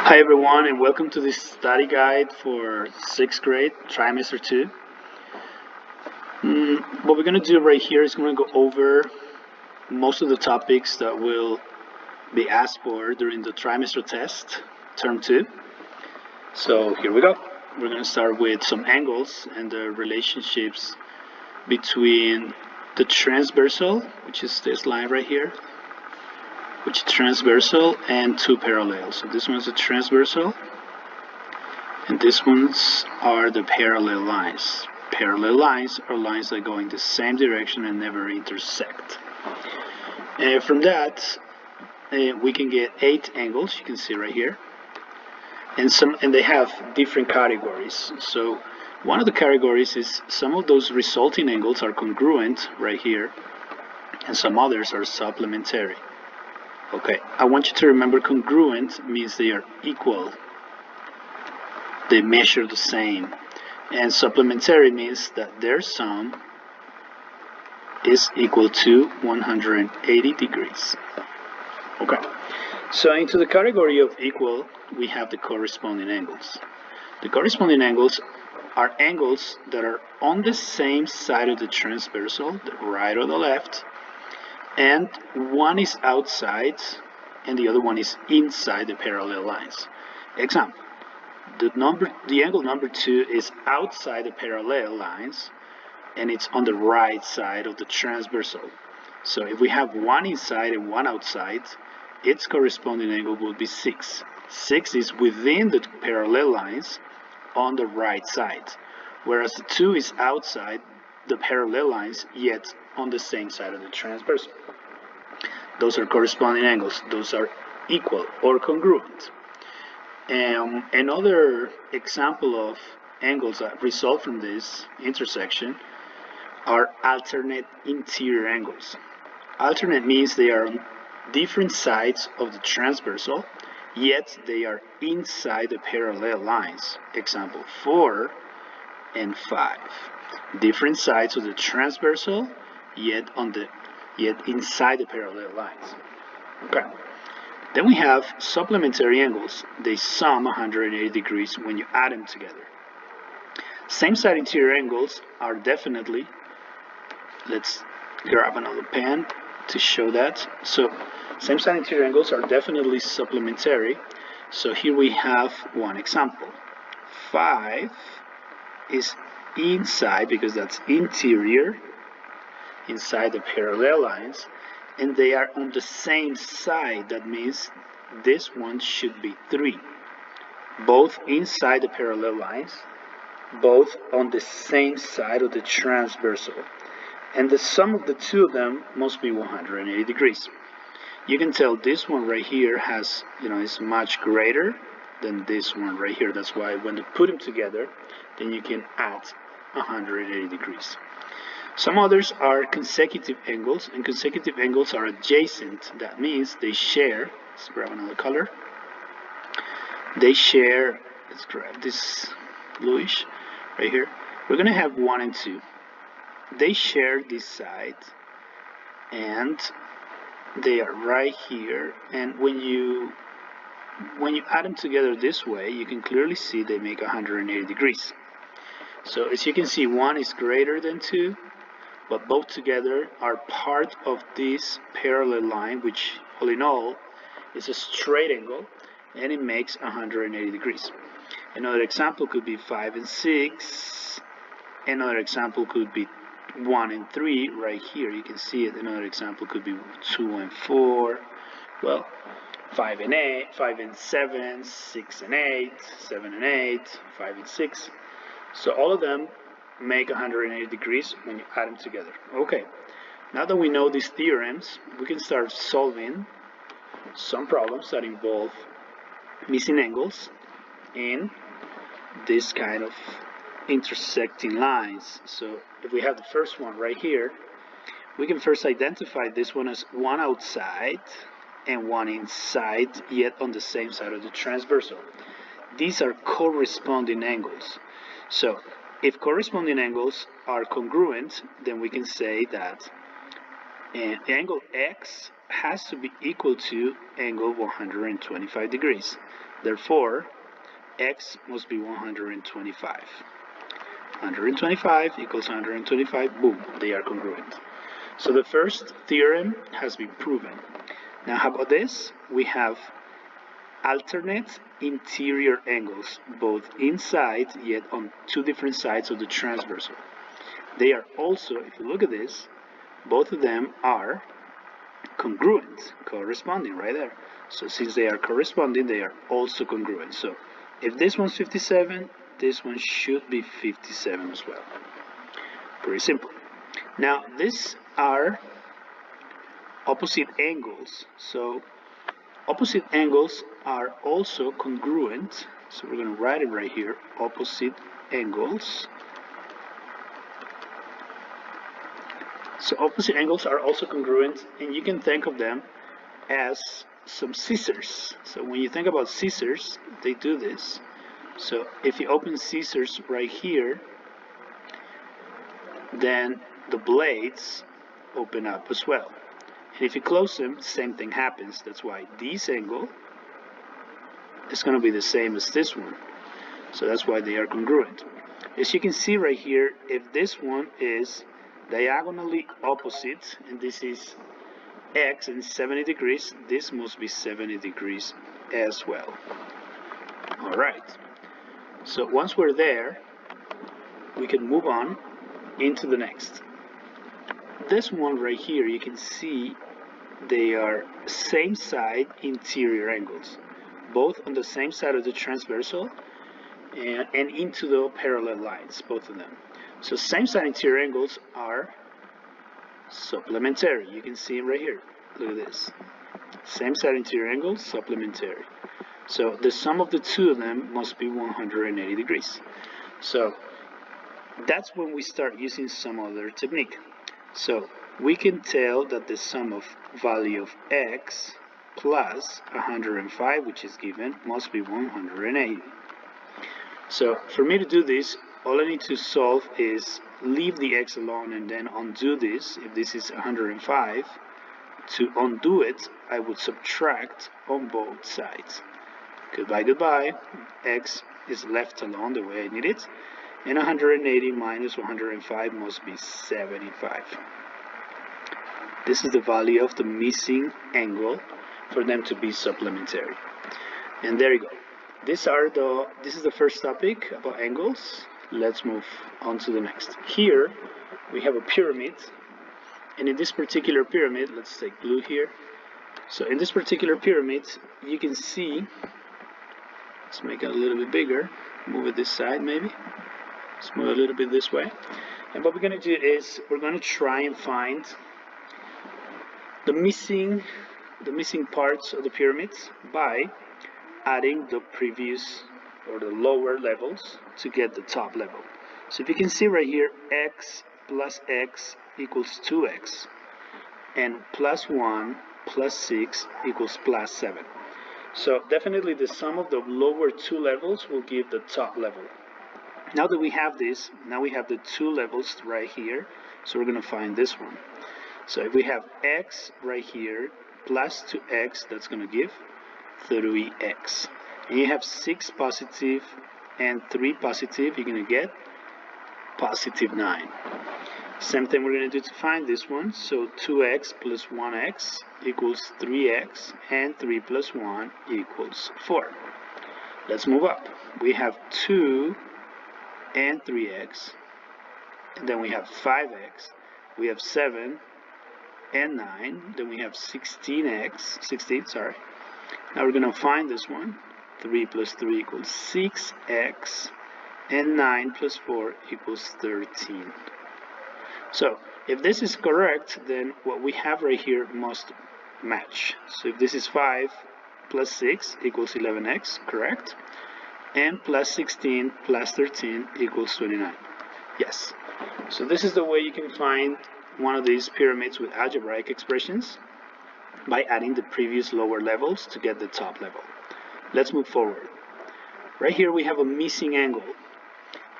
Hi everyone, and welcome to this study guide for 6th grade, trimester 2. What we're going to do right here is going to go over most of the topics that will be asked for during the trimester test, term 2. So here we go. We're going to start with some angles and the relationships between the transversal, which is this line right here, which is transversal, and two parallel. So this one's a transversal, and these ones are the parallel lines. Parallel lines are lines that go in the same direction and never intersect. And from that, we can get 8 angles. You can see right here, and they have different categories. So one of the categories is some of those resulting angles are congruent right here, and some others are supplementary. Okay, I want you to remember congruent means they are equal. They measure the same. And supplementary means that their sum is equal to 180 degrees. Okay, so into the category of equal, we have the corresponding angles. The corresponding angles are angles that are on the same side of the transversal, the right or the left, and one is outside and the other one is inside the parallel lines. Example, the angle number 2 is outside the parallel lines and it's on the right side of the transversal. So if we have one inside and one outside, its corresponding angle will be 6. 6 is within the parallel lines on the right side, whereas the 2 is outside the parallel lines yet on the same side of the transversal. Those are corresponding angles. Those are equal or congruent. Another example of angles that result from this intersection are alternate interior angles. Alternate means they are on different sides of the transversal, yet they are inside the parallel lines. Example 4 and 5. Different sides of the transversal, yet inside the parallel lines. Okay. Then we have supplementary angles. They sum 180 degrees when you add them together. Same side interior angles are definitely, let's grab another pen to show that. So same side interior angles are definitely supplementary. So here we have one example. 5 is inside because that's interior, inside the parallel lines, and they are on the same side. That means this one should be 3. Both inside the parallel lines, both on the same side of the transversal. And the sum of the two of them must be 180 degrees. You can tell this one right here has, is much greater than this one right here. That's why when you put them together, then you can add 180 degrees. Some others are consecutive angles, and consecutive angles are adjacent. That means they share, let's grab another color. They share, let's grab this bluish right here. We're going to have 1 and 2. They share this side, and they are right here. And when you add them together this way, you can clearly see they make 180 degrees. So as you can see, 1 is greater than 2. But both together are part of this parallel line, which all in all is a straight angle, and it makes 180 degrees. Another example could be 5 and 6. Another example could be 1 and 3 right here. You can see it. Another example could be 2 and 4. Well, 5 and 8, 5 and 7, 6 and 8, 7 and 8, 5 and 6. So all of them make 180 degrees when you add them together. Okay, now that we know these theorems, we can start solving some problems that involve missing angles in this kind of intersecting lines. So if we have the first one right here, we can first identify this one as one outside and one inside, yet on the same side of the transversal. These are corresponding angles. So if corresponding angles are congruent, then we can say that And angle X has to be equal to angle 125 degrees. Therefore, X must be 125. 125 equals 125, boom, they are congruent. So the first theorem has been proven. Now how about this? We have alternate interior angles, both inside yet on two different sides of the transversal. They are also, if you look at this, both of them are congruent, corresponding right there. So since they are corresponding, they are also congruent. So if this one's 57, this one should be 57 as well. Pretty simple. Now these are opposite angles. So opposite angles are also congruent. So we're going to write it right here, opposite angles. So opposite angles are also congruent, and you can think of them as some scissors. So when you think about scissors, they do this. So if you open scissors right here, then the blades open up as well. And if you close them, same thing happens. That's why this angle is going to be the same as this one. So that's why they are congruent. As you can see right here, if this one is diagonally opposite, and this is X and 70 degrees, this must be 70 degrees as well. Alright, so once we're there, we can move on into the next. This one right here, you can see they are same side interior angles, both on the same side of the transversal and into the parallel lines, both of them. So same side interior angles are supplementary. You can see them right here. Look at this. Same side interior angles, supplementary. So the sum of the two of them must be 180 degrees. So that's when we start using some other technique. So we can tell that the sum of value of X plus 105, which is given, must be 180. So for me to do this, all I need to solve is leave the X alone and then undo this. If this is 105, to undo it, I would subtract on both sides. Goodbye, goodbye. X is left alone the way I need it. And 180 minus 105 must be 75. This is the value of the missing angle for them to be supplementary. And there you go. This is the first topic about angles. Let's move on to the next. Here we have a pyramid, and in this particular pyramid, let's take blue here. So in this particular pyramid, you can see, let's make it a little bit bigger, move it this side maybe. Let's move a little bit this way. And what we're going to do is we're going to try and find the missing parts of the pyramids by adding the previous or the lower levels to get the top level. So if you can see right here, X plus X equals 2X, and plus 1 plus 6 equals plus 7. So definitely the sum of the lower two levels will give the top level. Now that we have this, now we have the two levels right here, so we're going to find this one. So if we have X right here plus 2X, that's going to give 3X. And you have 6 positive and 3 positive, you're going to get positive 9. Same thing we're going to do to find this one. So 2X plus 1X equals 3X, and 3 plus 1 equals 4. Let's move up. We have 2 and 3X, and then we have 5X, we have 7 and 9, then we have 16. Now we're going to find this one. 3 plus 3 equals 6X, and 9 plus 4 equals 13. So if this is correct, then what we have right here must match. So if this is 5 plus 6 equals 11X, correct? And plus 16 plus 13 equals 29. Yes. So this is the way you can find one of these pyramids with algebraic expressions, by adding the previous lower levels to get the top level. Let's move forward. Right here we have a missing angle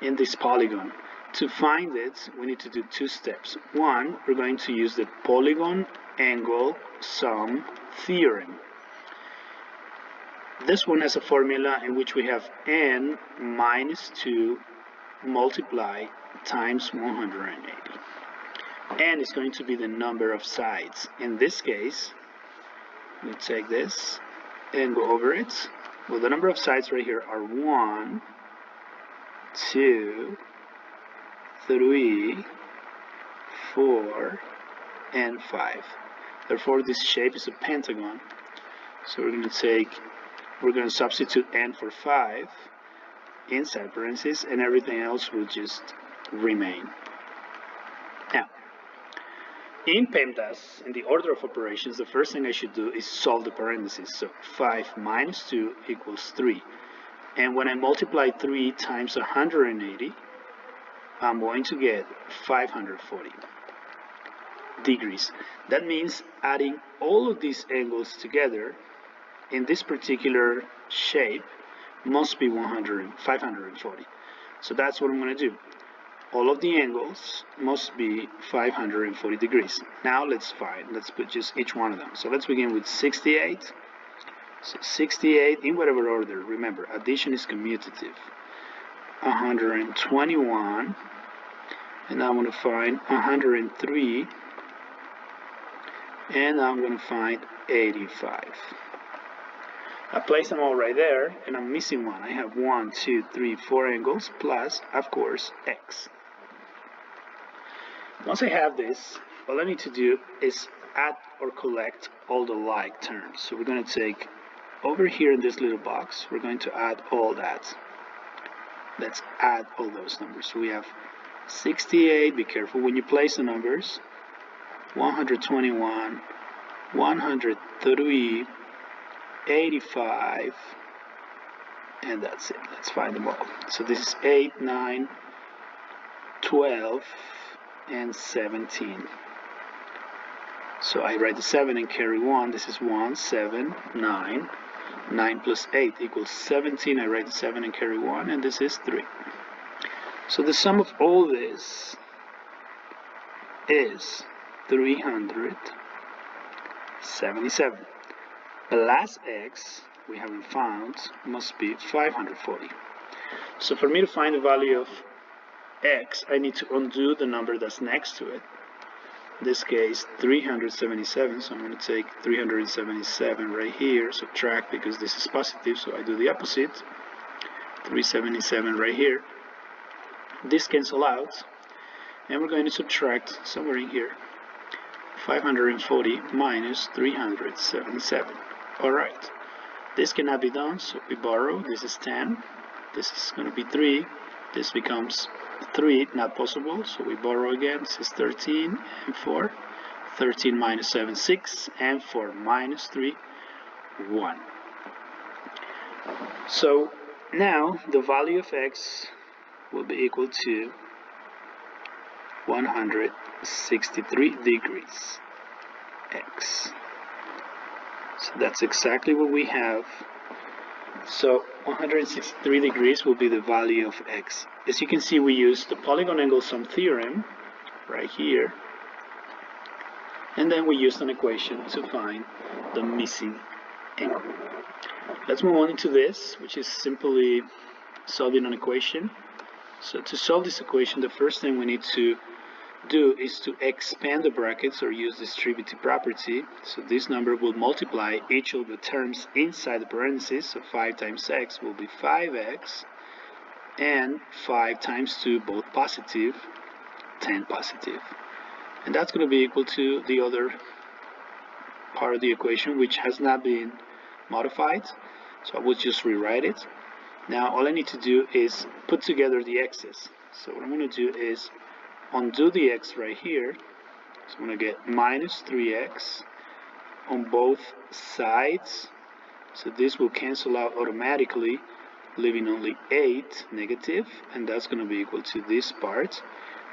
in this polygon. To find it, we need to do two steps. One, we're going to use the polygon angle sum theorem. This one has a formula in which we have n minus 2 multiplied times 180. N is going to be the number of sides. In this case, we take this and go over it. Well, the number of sides right here are 1, 2, 3, 4, and 5. Therefore, this shape is a pentagon. So we're going to substitute n for 5 inside parentheses, and everything else will just remain. Now, in PEMDAS, in the order of operations, the first thing I should do is solve the parentheses. So 5 minus 2 equals 3. And when I multiply 3 times 180, I'm going to get 540 degrees. That means adding all of these angles together in this particular shape must be 540. So that's what I'm going to do. All of the angles must be 540 degrees. Now let's put just each one of them. So let's begin with 68. So 68 in whatever order. Remember, addition is commutative. 121, and I'm going to find 103, and I'm going to find 85. I place them all right there, and I'm missing one. I have 1, 2, 3, 4 angles, plus, of course, x. Once I have this, all I need to do is add or collect all the like terms. So we're going to take over here in this little box, we're going to add all that. Let's add all those numbers. So we have 68, be careful when you place the numbers, 121, 103, 85, and that's it. Let's find them all. So this is 8, 9, 12, and 17. So I write the 7 and carry 1. This is 1, 7, 9. 9 plus 8 equals 17. I write the 7 and carry 1, and this is 3. So the sum of all this is 377. The last x we haven't found must be 540. So for me to find the value of x, I need to undo the number that's next to it. In this case, 377, so I'm going to take 377 right here, subtract because this is positive, so I do the opposite. 377 right here. This cancel out, and we're going to subtract somewhere in here 540 minus 377. Alright, this cannot be done, so we borrow. This is 10, this is going to be 3, this becomes 3, not possible, so we borrow again. This is 13 and 4. 13 minus 7, 6, and 4 minus 3, 1. So now the value of x will be equal to 163 degrees x. So that's exactly what we have. So 163 degrees will be the value of x. As you can see, we use the polygon angle sum theorem right here, and then we used an equation to find the missing angle. Let's move on into this, which is simply solving an equation. So to solve this equation, the first thing we need to do is to expand the brackets or use distributive property. So this number will multiply each of the terms inside the parentheses. So 5 times x will be 5x, and 5 times 2, both positive, 10 positive. And that's going to be equal to the other part of the equation, which has not been modified. So I will just rewrite it. Now all I need to do is put together the x's. So what I'm going to do is undo the x right here. So I'm going to get minus 3x on both sides. So this will cancel out automatically, leaving only 8 negative, and that's going to be equal to this part,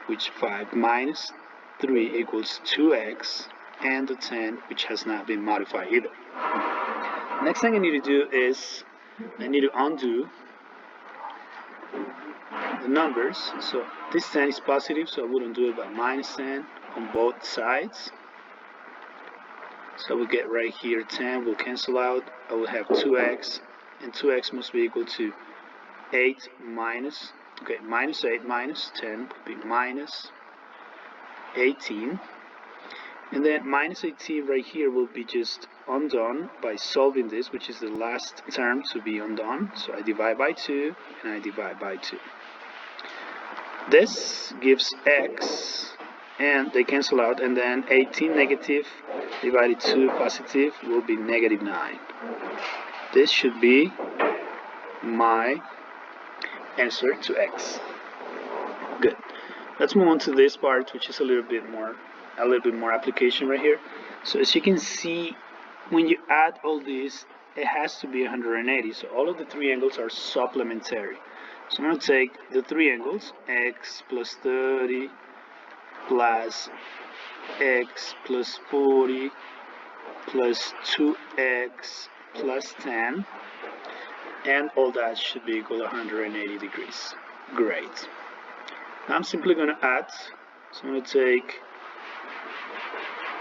which 5 minus 3 equals 2x, and the 10, which has not been modified either. Next thing I need to do is I need to undo the numbers. So this 10 is positive, so I wouldn't do it by minus 10 on both sides. So we get right here 10 will cancel out. I will have 2x, and 2x must be equal to 8 minus, okay, minus 8 minus 10 would be minus 18. And then minus 18 right here will be just undone by solving this, which is the last term to be undone. So I divide by 2 and I divide by 2. This gives x, and they cancel out, and then 18 negative divided 2 positive will be negative 9. This should be my answer to x. Good. Let's move on to this part, which is a little bit more application right here. So as you can see, when you add all this, it has to be 180. So all of the three angles are supplementary. So I'm going to take the three angles, x plus 30 plus x plus 40 plus 2x plus 10, and all that should be equal to 180 degrees. Great. Now I'm simply going to add. So I'm going to take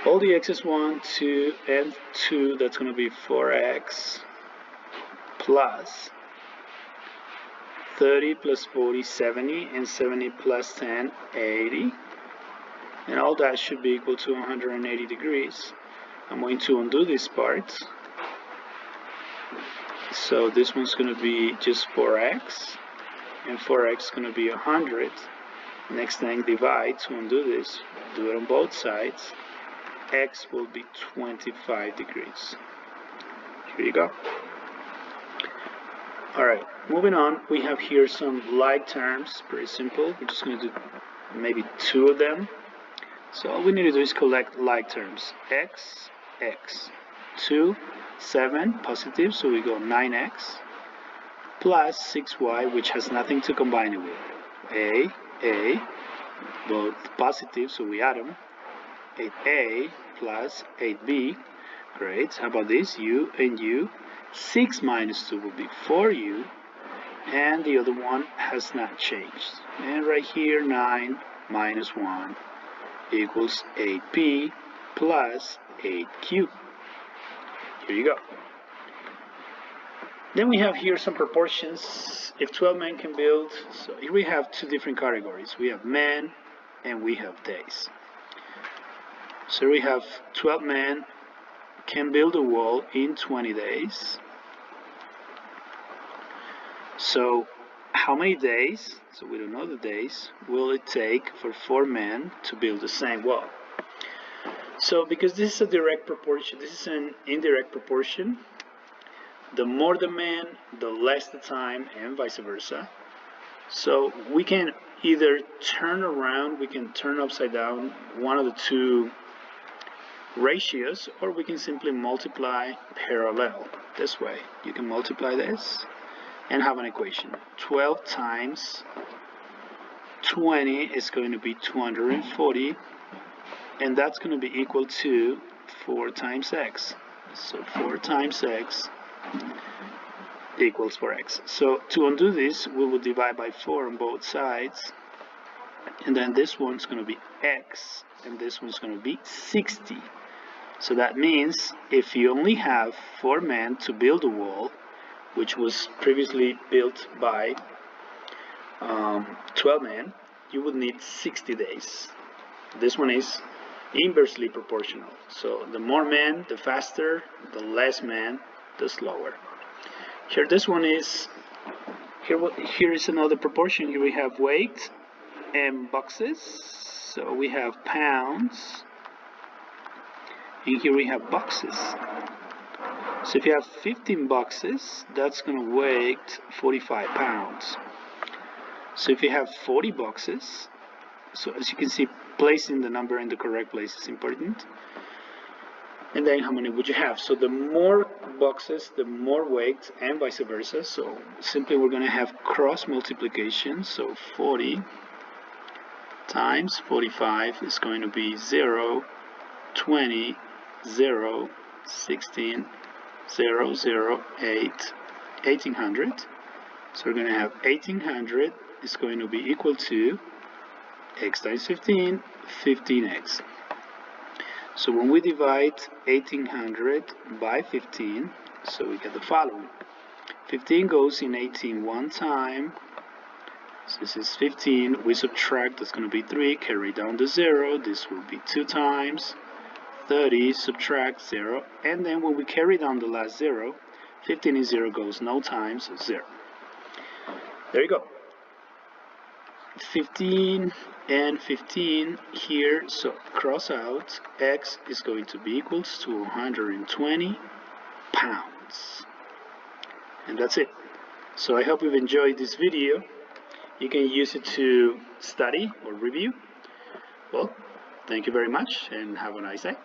all the x's 1, 2, and 2. That's going to be 4x plus 30 plus 40, 70, and 70 plus 10, 80. And all that should be equal to 180 degrees. I'm going to undo this part. So this one's going to be just 4x, and 4x is going to be 100. Next thing, divide to undo this. Do it on both sides. X will be 25 degrees. Here you go. Alright, moving on, we have here some like terms, pretty simple. We're just going to do maybe 2 of them. So all we need to do is collect like terms. X, X, 2, 7, positive, so we go 9x, plus 6y, which has nothing to combine it with. A, both positive, so we add them. 8a plus 8b, great. How about this, u and u? 6 minus 2 will be 4u, and the other one has not changed. And right here, 9 minus 1 equals 8p plus 8q. Here you go. Then we have here some proportions. If 12 men can build, so here we have 2 different categories. We have men and we have days. So we have 12 men can build a wall in 20 days. So how many days, so we don't know the days, will it take for 4 men to build the same wall? So because this is a direct proportion, this is an indirect proportion, the more the men, the less the time, and vice versa. So we can either turn around, we can turn upside down one of the 2 ratios, or we can simply multiply parallel. This way, you can multiply this and have an equation. 12 times 20 is going to be 240, and that's going to be equal to 4 times x. So 4 times x equals 4x. So to undo this, we will divide by 4 on both sides, and then this one's going to be x, and this one's going to be 60. So that means if you only have 4 men to build a wall, which was previously built by 12 men, you would need 60 days. This one is inversely proportional. So the more men, the faster, the less men, the slower. Here this one is, here is another proportion. Here we have weight and boxes. So we have pounds, and here we have boxes. So if you have 15 boxes, that's going to weigh 45 pounds. So if you have 40 boxes, so as you can see, placing the number in the correct place is important. And then how many would you have? So the more boxes, the more weight, and vice versa. So simply we're going to have cross multiplication. So 40 times 45 is going to be 0, 20, 0, 16, 0, 0, 8, 1800. So we're going to have 1800, is going to be equal to x times 15, 15x. So when we divide 1800 by 15, so we get the following. 15 goes in 18 one time. So this is 15. We subtract, that's going to be 3. Carry down the 0. This will be 2 times. 30, subtract 0. And then when we carry down the last 0, 15 and 0 goes no times, so 0. There you go. 15 and 15 here, so cross out. X is going to be equals to 120 pounds. And that's it. So I hope you've enjoyed this video. You can use it to study or review. Well, thank you very much and have a nice day.